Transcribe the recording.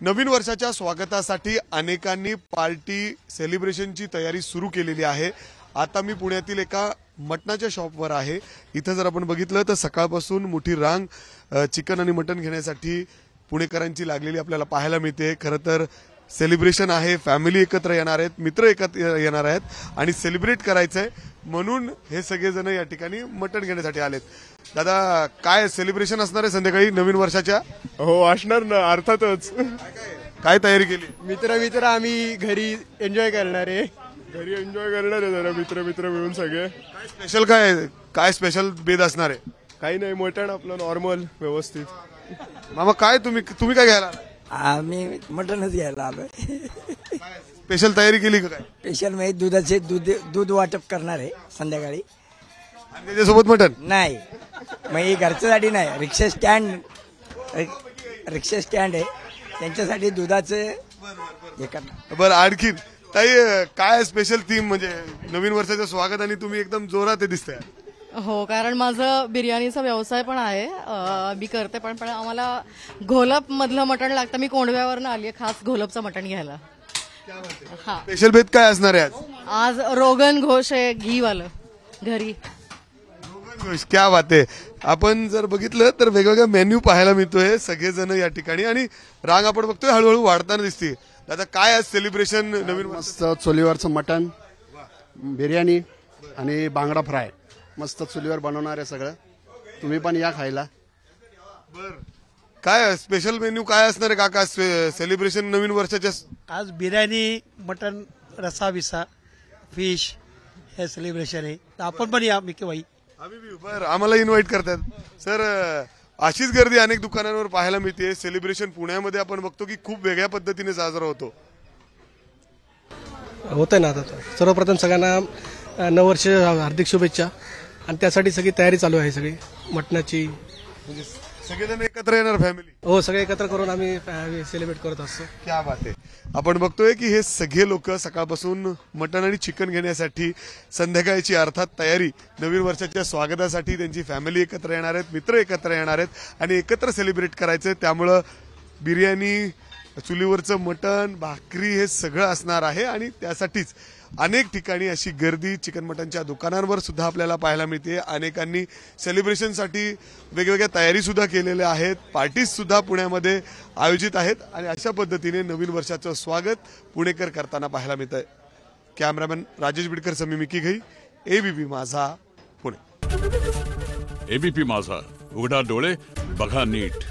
नवीन वर्षाच्या स्वागतासाठी अनेकांनी पार्टी सेलिब्रेशनची तयारी सुरू केलेली आहे। आता मी पुण्यातील एका मटणाच्या शॉपवर आहे। इथे जर आपण बघितलं तर सकाळपासून मोठी रांग चिकन आणि मटण घेण्यासाठी पुणेकरांची लागलेली आपल्याला पाहायला मिळते। खरं तर सेलिब्रेशन आहे, फॅमिली एकत्र येणार आहेत, मित्र एकत्र येणार आहेत आणि सेलिब्रेट करायचंय म्हणून हे सगळेजण या ठिकाणी मटण घेण्यासाठी आलेत। दादा, काय सेलिब्रेशन असणार आहे संध्याकाळी नवीन वर्षाच्या? हो असणार ना, अर्थातच। काय तयारी केली? मित्र आम्ही घरी एन्जॉय करणार आहे। घरी एन्जॉय करणार आहे जरा मित्र मिळून सगळे। काय स्पेशल काय स्पेशल बेद असणार आहे? काही नाही, मटण आपलं नॉर्मल व्यवस्थित। मामा काय तुम्ही काय घ्यायला? आम्ही मटणच घ्यायला आलोय। स्पेशल तयारी केली का? काय स्पेशल म्हणजे दूध वाटप करणार आहे संध्याकाळी। आणि त्याच्यासोबत मटण नाही, मग घरच्यासाठी नाही, रिक्षा स्टँड आहे त्यांच्यासाठी दुधाचं हे करणार। बरं, आणखीन ताई काय स्पेशल थीम म्हणजे नवीन वर्षाचं स्वागत आणि तुम्ही एकदम जोरात ते दिसताय? हो, कारण माझं बिर्याणीचा व्यवसाय पण आहे, मी करते पण आम्हाला घोलप मधलं मटण लागतं। मी कोंडव्यावरनं आली आहे खास घोलपचं मटण घ्यायला। हा, स्पेशल बेत काय असणार आहे आज रोगन घोष आहे, घी वालं घरी। क्या बात आहे। आपण जर बघितलं तर वेगवेगळा मेन्यू पाहायला मिळतोय, सगळेजण या ठिकाणी आणि रांग आपण बघतोय हळूहळू वाढताना दिसते। दादा, काय आज सेलिब्रेशन नवीन? मस्त चुलीवरचं मटण, बिर्याणी आणि बांगडा फ्राय मस्त चुलीवर बनवणार आहे सगळं। तुम्ही पण या खायला। बर, काय स्पेशल मेन्यू काय असणार आहे काका सेलिब्रेशन नवीन वर्षाच्या? आज बिर्याणी, मटन, रसा विसा, फिश हे सेलिब्रेशन आहे, तर आपण पण या मिकी भाई। बर, आम्हाला इन्व्हाइट करतात सर। अशीच गर्दी अनेक दुकानांवर पाहायला मिळते। सेलिब्रेशन पुण्यामध्ये आपण बघतो की खूप वेगळ्या पद्धतीने साजरा होतंय ना। आता सर्वप्रथम सगळ्यांना नववर्ष हार्दिक शुभेच्छा आणि त्यासाठी सगळी तयारी चालू आहे, सगळी मटणाची। सगळेजण एकत्र येणार फॅमिली? हो, सगळे एकत्र करून आम्ही सेलिब्रेट करत असतो। क्या बात आहे। आपण बघतोय की हे सगळे लोक सकाळपासून मटण आणि चिकन घेण्यासाठी संध्याकाळची अर्थात तयारी नवीन वर्षाच्या स्वागतासाठी त्यांची फॅमिली एकत्र येणार आहेत, मित्र एकत्र येणार आहेत आणि एकत्र सेलिब्रेट करायचं। त्यामुळं बिर्याणी, चुलीवरचं मटण, भाकरी हे सगळं असणार आहे आणि त्यासाठीच अनेक ठिकाणी अशी गर्दी चिकन मटनच्या दुकानांवर सुद्धा आपल्याला पाहायला मिळते। अनेकांनी सेलिब्रेशनसाठी वेगवेगळ्या तयारी सुद्धा केलेल्या आहेत, पार्टीज सुद्धा पुण्यामध्ये आयोजित आहेत आणि अशा पद्धतीने नवीन वर्षाचं स्वागत पुणेकर करताना पाहायला मिळत आहे। कॅमेरामॅन राजेश बिडकर समी मिकी घई, एबीपी माझा, पुणे। एबीपी माझा, उघडा डोळे बघा नीट।